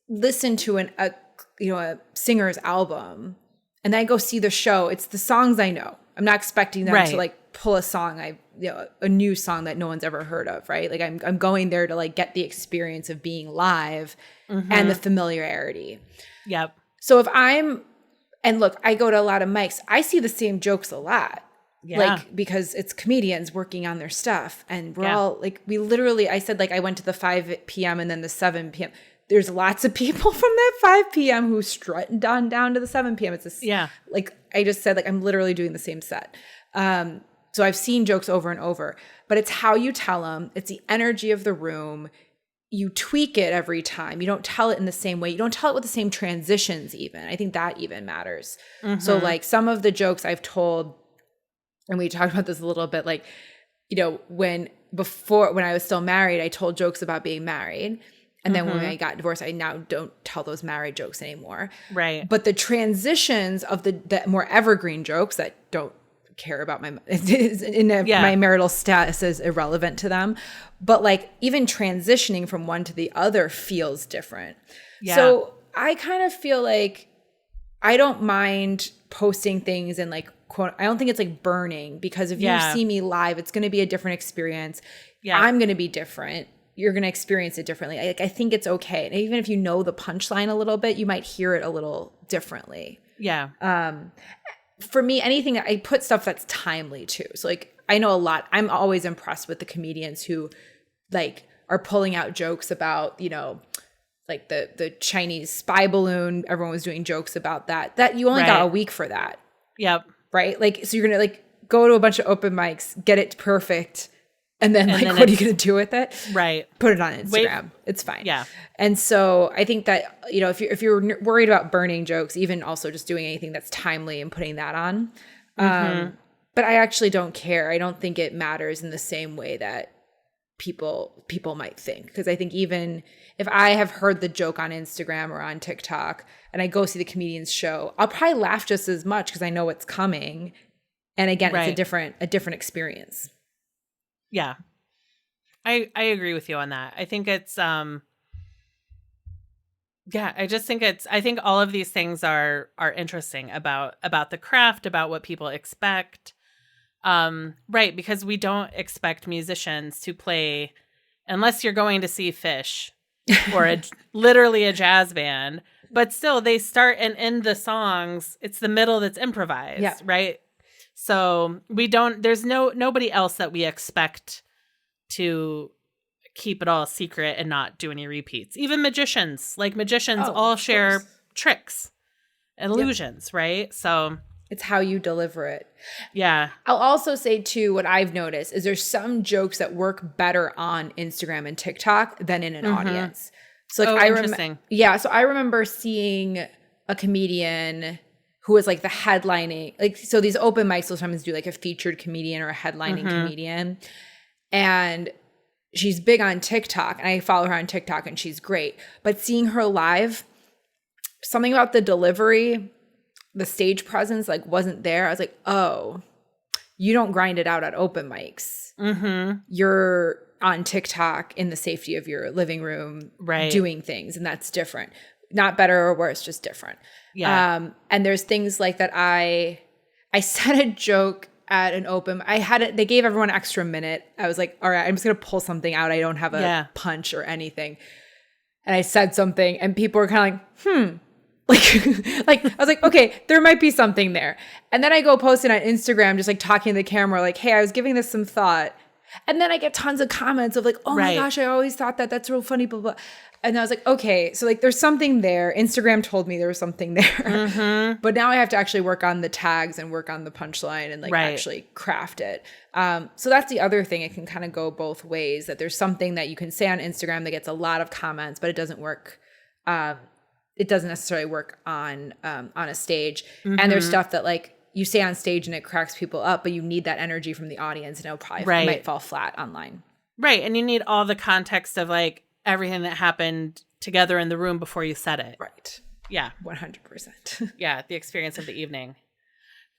listen to a singer's album and then I go see the show, it's the songs I know. I'm not expecting them to like pull a song a new song that no one's ever heard of, right? Like I'm going there to like get the experience of being live and the familiarity. Yep. So and look, I go to a lot of mics. I see the same jokes a lot. Yeah. Like, because it's comedians working on their stuff. And we're all like, I said, like, I went to the 5 p.m. and then the 7 p.m. There's lots of people from that 5 p.m. who strut down to the 7 p.m. It's just, like, I just said, like, I'm literally doing the same set. So I've seen jokes over and over, but it's how you tell them. It's the energy of the room. You tweak it every time. You don't tell it in the same way. You don't tell it with the same transitions even. I think that even matters. So like some of the jokes I've told, and we talked about this a little bit, like, when I was still married, I told jokes about being married. And then when I got divorced, I now don't tell those married jokes anymore. Right. But the transitions of the more evergreen jokes that don't care about my marital status is irrelevant to them. But like even transitioning from one to the other feels different. Yeah. So I kind of feel like I don't mind posting things and like, quote, I don't think it's like burning, because if you see me live, it's going to be a different experience. Yeah. I'm going to be different. You're going to experience it differently. I think it's okay. And even if you know the punchline a little bit, you might hear it a little differently. Yeah. For me, anything, I put stuff that's timely too. So like, I know a lot. I'm always impressed with the comedians who like are pulling out jokes about, like the Chinese spy balloon. Everyone was doing jokes about that you only got a week for that. Yep. Right. Like, so you're going to like go to a bunch of open mics, get it perfect. And then what are you going to do with it? Right. Put it on Instagram. It's fine. Yeah. And so I think that, if you're worried about burning jokes, even also just doing anything that's timely and putting that on. But I actually don't care. I don't think it matters in the same way that people might think. Because I think even if I have heard the joke on Instagram or on TikTok and I go see the comedian's show, I'll probably laugh just as much because I know what's coming. And again, it's a different experience. Yeah. I agree with you on that. I think it's Yeah, I just think I think all of these things are interesting about the craft, about what people expect. Right, because we don't expect musicians to play unless you're going to see Fish or literally a jazz band, but still they start and end the songs. It's the middle that's improvised, right? So there's nobody else that we expect to keep it all secret and not do any repeats. Even magicians all share tricks, illusions, right? So it's how you deliver it. Yeah. I'll also say too, what I've noticed is there's some jokes that work better on Instagram and TikTok than in an audience. So like interesting. So I remember seeing a comedian who was like the headlining, like, so these open mics will sometimes do like a featured comedian or a headlining comedian. And she's big on TikTok, and I follow her on TikTok, and she's great. But seeing her live, something about the delivery, the stage presence, like, wasn't there. I was like, oh, you don't grind it out at open mics. You're on TikTok in the safety of your living room, doing things, and that's different. Not better or worse, just different. Yeah. And there's things like that. I said a joke at an open. They gave everyone an extra minute. I was like, all right, I'm just gonna pull something out. I don't have a punch or anything. And I said something, and people were kind of like, like I was like, okay, there might be something there. And then I go post it on Instagram, just like talking to the camera, like, hey, I was giving this some thought. And then I get tons of comments of like, oh my gosh, I always thought that. That's real funny, blah, blah. And I was like, okay, so like there's something there. Instagram told me there was something there. But now I have to actually work on the tags and work on the punchline and like actually craft it. So that's the other thing. It can kind of go both ways, that there's something that you can say on Instagram that gets a lot of comments, but it doesn't work. It doesn't necessarily work on a stage. And there's stuff that like you say on stage and it cracks people up, but you need that energy from the audience, and it'll probably might fall flat online. Right. And you need all the context of like everything that happened together in the room before you said it. Right. Yeah. 100%. Yeah. The experience of the evening.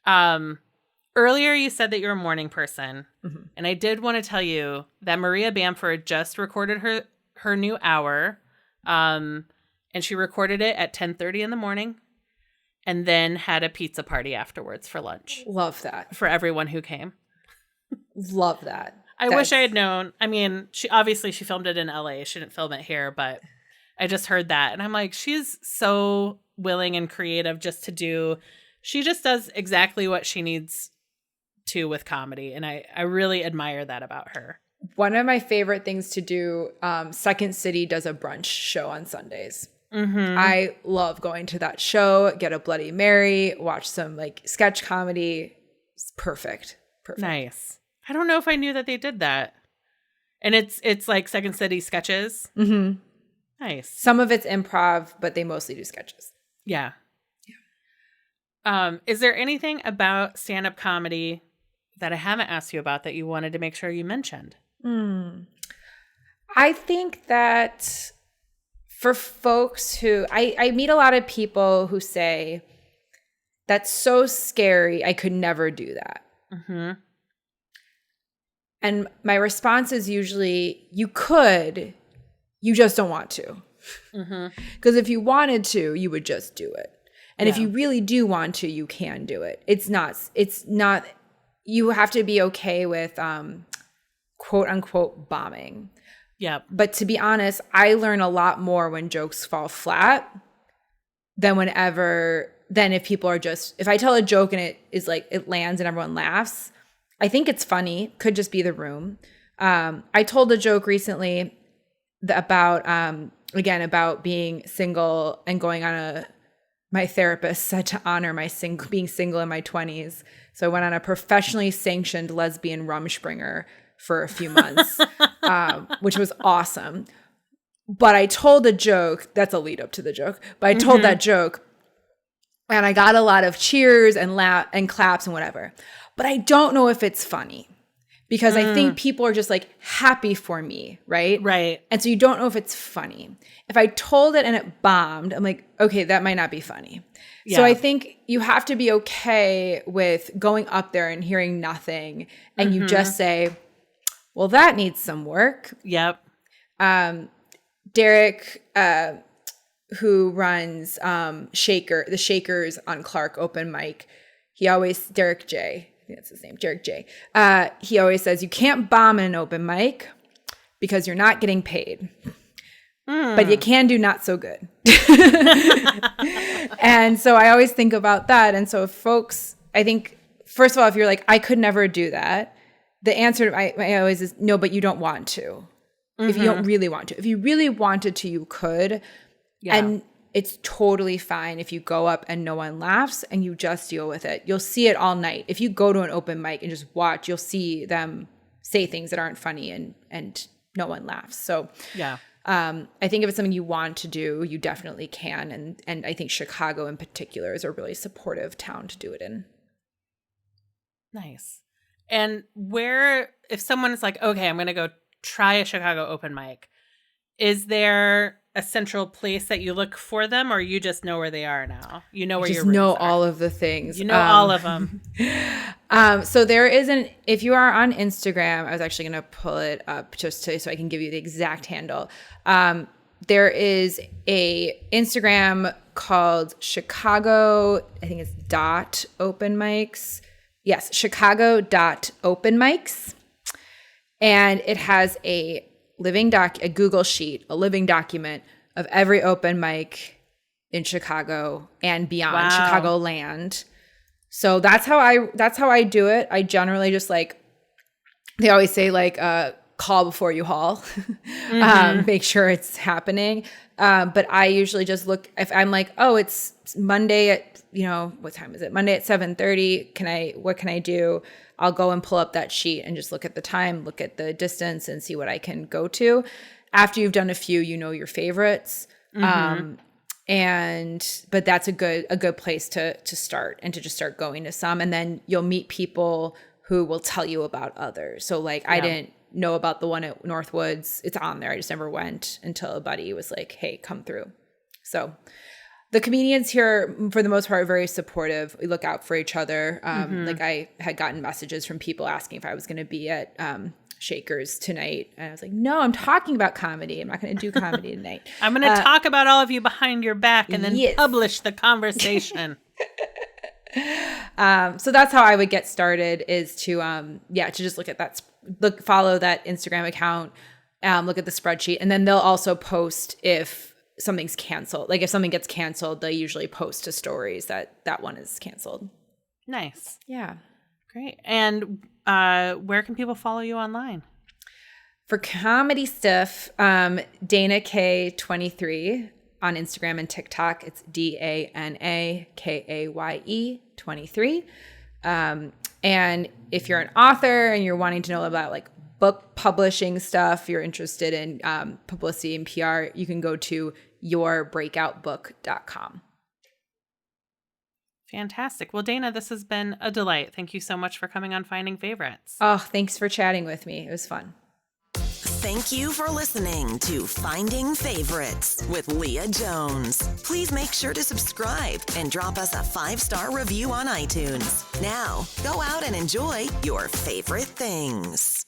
Earlier you said that you're a morning person. And I did want to tell you that Maria Bamford just recorded her new hour. And she recorded it at 10:30 in the morning and then had a pizza party afterwards for lunch. Love that. For everyone who came. Love that. I wish I had known. I mean, she filmed it in LA. She didn't film it here, but I just heard that. And I'm like, she's so willing and creative she just does exactly what she needs to with comedy. And I really admire that about her. One of my favorite things to do, Second City does a brunch show on Sundays. I love going to that show, get a Bloody Mary, watch some like sketch comedy. It's perfect. Nice. I don't know if I knew that they did that. And it's like Second City sketches. Nice. Some of it's improv, but they mostly do sketches. Yeah. Is there anything about stand-up comedy that I haven't asked you about that you wanted to make sure you mentioned? I think that for folks who, I meet a lot of people who say, that's so scary, I could never do that. And my response is usually, you could, you just don't want to. Because if you wanted to, you would just do it. And if you really do want to, you can do it. It's not, you have to be okay with quote unquote bombing. Yeah. But to be honest, I learn a lot more when jokes fall flat than if people are just, if I tell a joke and it is like, it lands and everyone laughs, I think it's funny. Could just be the room. I told a joke recently about being single and going on my therapist said to honor my being single in my 20s. So I went on a professionally sanctioned lesbian rumspringer for a few months, which was awesome. But I told a joke, that's a lead up to the joke, but I told that joke and I got a lot of cheers and claps and whatever. But I don't know if it's funny because I think people are just like happy for me, right? Right. And so you don't know if it's funny. If I told it and it bombed, I'm like, okay, that might not be funny. Yeah. So I think you have to be okay with going up there and hearing nothing and you just say, well, that needs some work. Yep. Derek, who runs the Shakers on Clark open mic, Derek J, I think that's his name, Derek J. He always says, you can't bomb an open mic because you're not getting paid. But you can do not so good. And so I always think about that. And so if folks, I think, first of all, if you're like, I could never do that, the answer I always is no, but you don't want to. If you don't really want to. If you really wanted to, you could. Yeah. And it's totally fine if you go up and no one laughs and you just deal with it. You'll see it all night. If you go to an open mic and just watch, you'll see them say things that aren't funny and no one laughs. So yeah. I think if it's something you want to do, you definitely can. And I think Chicago in particular is a really supportive town to do it in. Nice. And if someone is like, okay, I'm going to go try a Chicago open mic, is there a central place that you look for them, or you just know where they are now? You know where you know all of the things. You know all of them. So there is if you are on Instagram, I was actually going to pull it up so I can give you the exact handle. There is a Instagram called Chicago, I think it's .open mics. Yes, Chicago.open mics. And it has a Google sheet, a living document of every open mic in Chicago and beyond, Chicagoland. So that's how I do it. I generally just they always say call before you haul, make sure it's happening. But I usually just look, if I'm like, oh, it's Monday at, what time is it? Monday at 7:30. What can I do? I'll go and pull up that sheet and just look at the time, look at the distance and see what I can go to. After you've done a few, you know your favorites. But that's a good place to start and to just start going to some. And then you'll meet people who will tell you about others. So I didn't know about the one at Northwoods. It's on there. I just never went until a buddy was like, hey, come through. So the comedians here, for the most part, are very supportive. We look out for each other. I had gotten messages from people asking if I was going to be at Shakers tonight. And I was like, no, I'm talking about comedy. I'm not going to do comedy tonight. I'm going to talk about all of you behind your back and then publish the conversation. So that's how I would get started, is to just look at that, follow that Instagram account, look at the spreadsheet, and then they'll also post if something's canceled. If something gets canceled, they usually post to stories that one is canceled. Nice. Yeah. Great. And where can people follow you online? For comedy stuff, Dana Kaye 23 on Instagram and TikTok. It's DANAKAYE 23. And if you're an author and you're wanting to know about book publishing stuff, you're interested in publicity and PR, you can go to yourbreakoutbook.com. Fantastic. Well, Dana, this has been a delight. Thank you so much for coming on Finding Favorites. Oh, thanks for chatting with me. It was fun. Thank you for listening to Finding Favorites with Leah Jones. Please make sure to subscribe and drop us a 5-star review on iTunes. Now, go out and enjoy your favorite things.